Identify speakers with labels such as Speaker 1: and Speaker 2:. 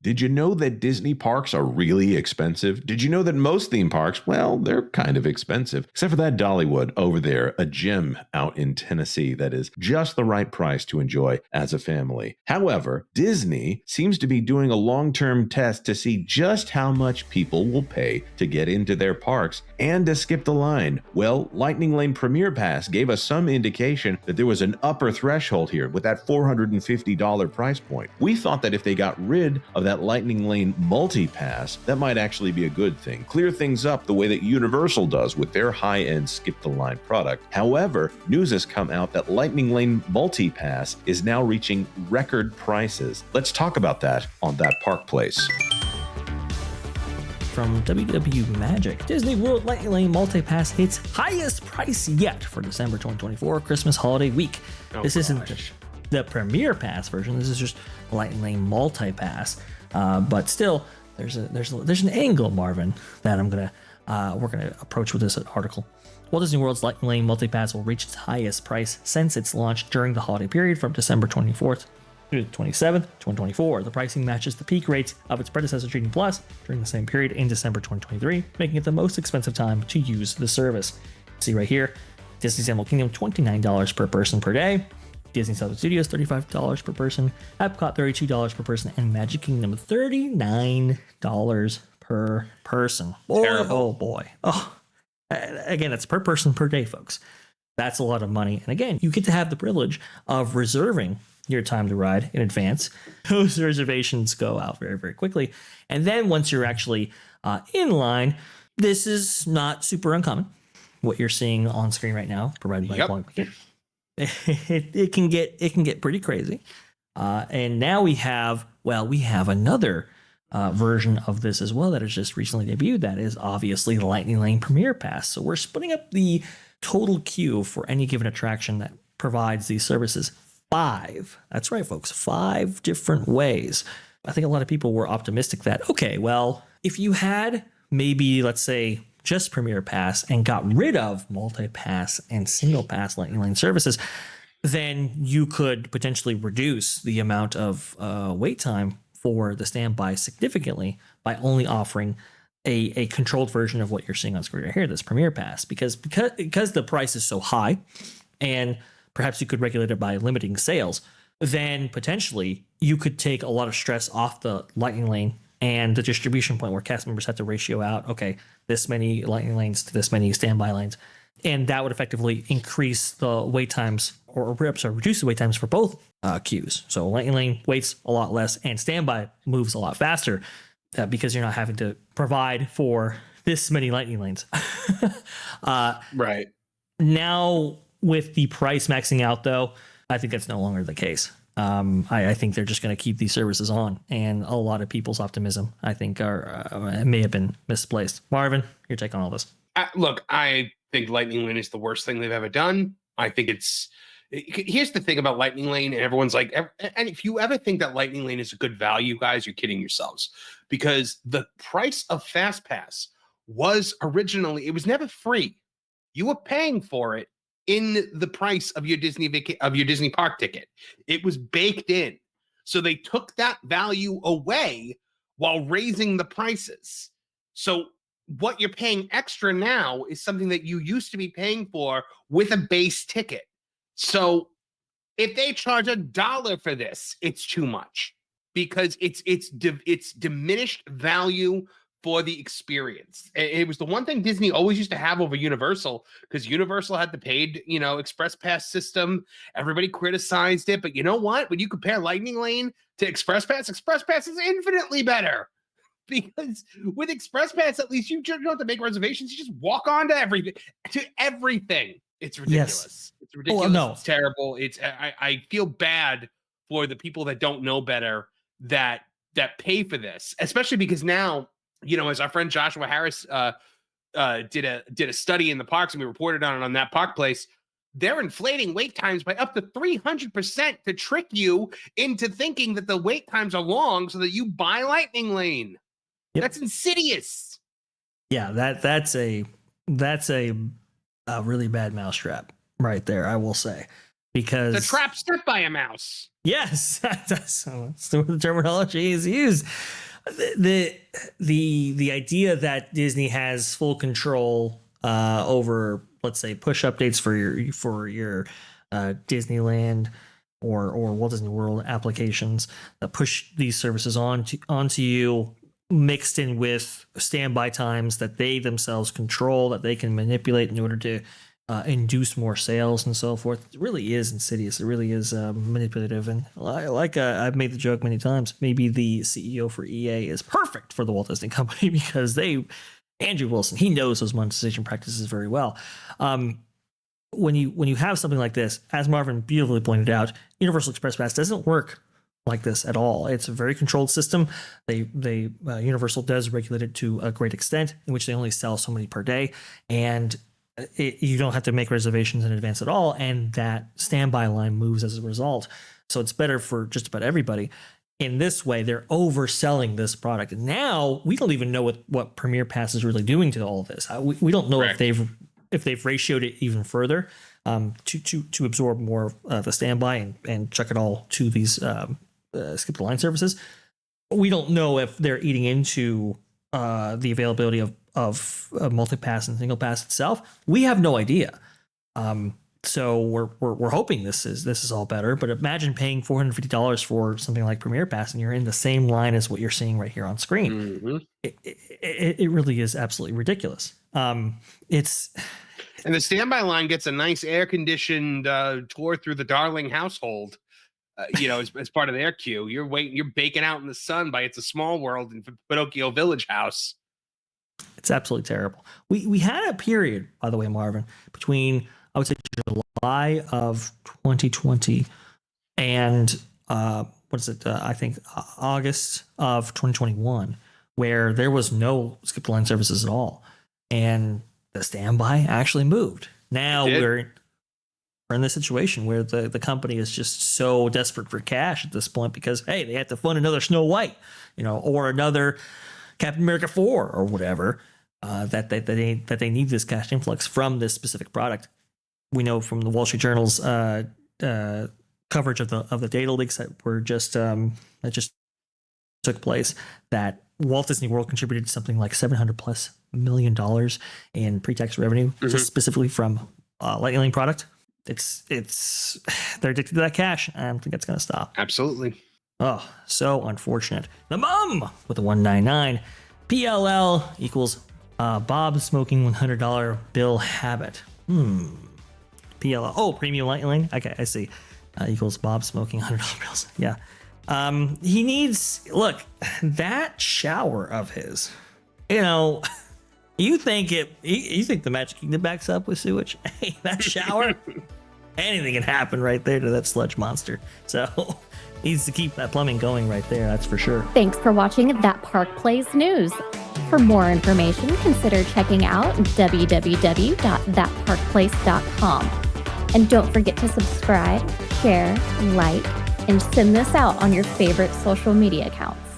Speaker 1: Did you know that Disney parks are really expensive? Did you know that most theme parks, well, they're kind of expensive, except for that Dollywood over there, a gem out in Tennessee that is just the right price to enjoy as a family. However, Disney seems to be doing a long-term test to see just how much people will pay to get into their parks and to skip the line. Well, Lightning Lane Premier Pass gave us some indication that there was an upper threshold here with that $450 price point. We thought that if they got rid of that Lightning Lane multi-pass, that might actually be a good thing. Clear things up the way that Universal does with their high-end skip-the-line product. However, news has come out that Lightning Lane multi-pass is now reaching record prices. Let's talk about that on That Park Place.
Speaker 2: From WW Magic, Disney World Lightning Lane Multi-Pass hits highest price yet for December 2024 Christmas holiday week. This isn't the Premier Pass version. This is just Lightning Lane Multi-Pass. But still, there's an angle, Marvin, that we're gonna approach with this article. Walt Disney World's Lightning Lane Multi-Pass will reach its highest price since its launch during the holiday period from December 24th through the 27th, 2024. The pricing matches the peak rates of its predecessor Genie Plus during the same period in December 2023, making it the most expensive time to use the service. See right here, Disney's Animal Kingdom $29 per person per day, Disney Hollywood Studios $35 per person, Epcot $32 per person, and Magic Kingdom $39 per person. Boy, oh boy. Oh, again, that's per person per day, folks. That's a lot of money. And again, you get to have the privilege of reserving your time to ride in advance. Those reservations go out very, very quickly. And then once you're actually in line, this is not super uncommon. What you're seeing on screen right now, provided by Blog Weekend, it can get pretty crazy. And now we have another version of this as well that has just recently debuted. That is obviously the Lightning Lane Premier Pass. So we're splitting up the total queue for any given attraction that provides these services. 5. That's right, folks. 5 different ways. I think a lot of people were optimistic that, okay, well, if you had maybe, let's say, just Premier Pass and got rid of multi-pass and single pass Lightning Lane services, then you could potentially reduce the amount of wait time for the standby significantly by only offering a controlled version of what you're seeing on screen right here, this Premier Pass, because the price is so high, and perhaps you could regulate it by limiting sales, then potentially you could take a lot of stress off the Lightning Lane and the distribution point where cast members have to ratio out, okay, this many Lightning Lanes to this many standby lanes. And that would effectively increase the wait times or reduce the wait times for both queues. So Lightning Lane waits a lot less and standby moves a lot faster because you're not having to provide for this many Lightning Lanes.
Speaker 3: Right.
Speaker 2: Now, with the price maxing out, though, I think that's no longer the case. I think they're just going to keep these services on, and a lot of people's optimism, I think, may have been misplaced. Marvin, your take on all this?
Speaker 3: Look, I think Lightning Lane is the worst thing they've ever done. I think here's the thing about Lightning Lane, and everyone's like, and if you ever think that Lightning Lane is a good value, guys, you're kidding yourselves, because the price of FastPass was originally, it was never free. You were paying for it in the price of your Disney park ticket. It was baked in. So they took that value away while raising the prices. So what you're paying extra now is something that you used to be paying for with a base ticket. So if they charge $1 for this, it's too much, because it's diminished value for the experience. It was the one thing Disney always used to have over Universal, because Universal had the paid, Express Pass system. Everybody criticized it, but you know what? When you compare Lightning Lane to Express Pass is infinitely better, because with Express Pass, at least you don't have to make reservations. You just walk on to everything. It's ridiculous.
Speaker 2: Yes.
Speaker 3: It's ridiculous.
Speaker 2: Oh, no.
Speaker 3: It's terrible. I feel bad for the people that don't know better that pay for this, especially because now, as our friend Joshua Harris did a study in the parks, and we reported on it on That Park Place, they're inflating wait times by up to 300% to trick you into thinking that the wait times are long so that you buy Lightning Lane. Yep. That's insidious.
Speaker 2: Yeah, that's a really bad mousetrap right there, I will say. because
Speaker 3: the trap set by a mouse.
Speaker 2: Yes, that's the terminology is used. The idea that Disney has full control over, let's say, push updates for your Disneyland or Walt Disney World applications that push these services onto you, mixed in with standby times that they themselves control, that they can manipulate in order to induce more sales and so forth. It really is insidious. It really is manipulative. And I've made the joke many times, maybe the CEO for EA is perfect for the Walt Disney Company because Andrew Wilson, he knows those monetization practices very well. When you have something like this, as Marvin beautifully pointed out, Universal Express Pass doesn't work like this at all. It's a very controlled system. Universal does regulate it to a great extent, in which they only sell so many per day, and you don't have to make reservations in advance at all, and that standby line moves as a result. So it's better for just about everybody. In this way, they're overselling this product. And now we don't even know what Premier Pass is really doing to all of this. We don't know if they've ratioed it even further to absorb more of the standby and chuck it all to these skip the line services. We don't know if they're eating into the availability of multi-pass and single pass itself. We have no idea. So we're hoping this is all better. But imagine paying $450 for something like Premier Pass and you're in the same line as what you're seeing right here on screen.
Speaker 3: Mm-hmm.
Speaker 2: It really is absolutely ridiculous. And
Speaker 3: the standby line gets a nice air-conditioned tour through the Darling household. As part of their queue. You're baking out in the sun by It's a Small World in Pinocchio Village House.
Speaker 2: It's absolutely terrible. We had a period, by the way, Marvin, between, I would say, July of 2020 and I think August of 2021, where there was no skip the line services at all, and the standby actually moved. Now we're in this situation where the company is just so desperate for cash at this point because, hey, they have to fund another Snow White, or another Captain America 4 or whatever, that they need this cash influx from this specific product. We know from the Wall Street Journal's coverage of the data leaks that were just took place, that Walt Disney World contributed something like $700+ million in pre-tax revenue, just specifically from Lightning Lane product. They're addicted to that cash. I don't think that's going to stop.
Speaker 3: Absolutely.
Speaker 2: Oh, so unfortunate. The mum with the 199. PLL equals Bob smoking $100 bill habit. PLL. Oh, premium Lightning Lane. Okay, I see. Equals Bob smoking $100 bills. Yeah. He needs, look, that shower of his, you think the Magic Kingdom backs up with sewage? Hey, that shower, anything can happen right there to that sludge monster. So needs to keep that plumbing going right there, that's for sure.
Speaker 4: Thanks for watching That Park Plays News. For more information, consider checking out www.thatparkplace.com. And don't forget to subscribe, share, like, and send this out on your favorite social media accounts.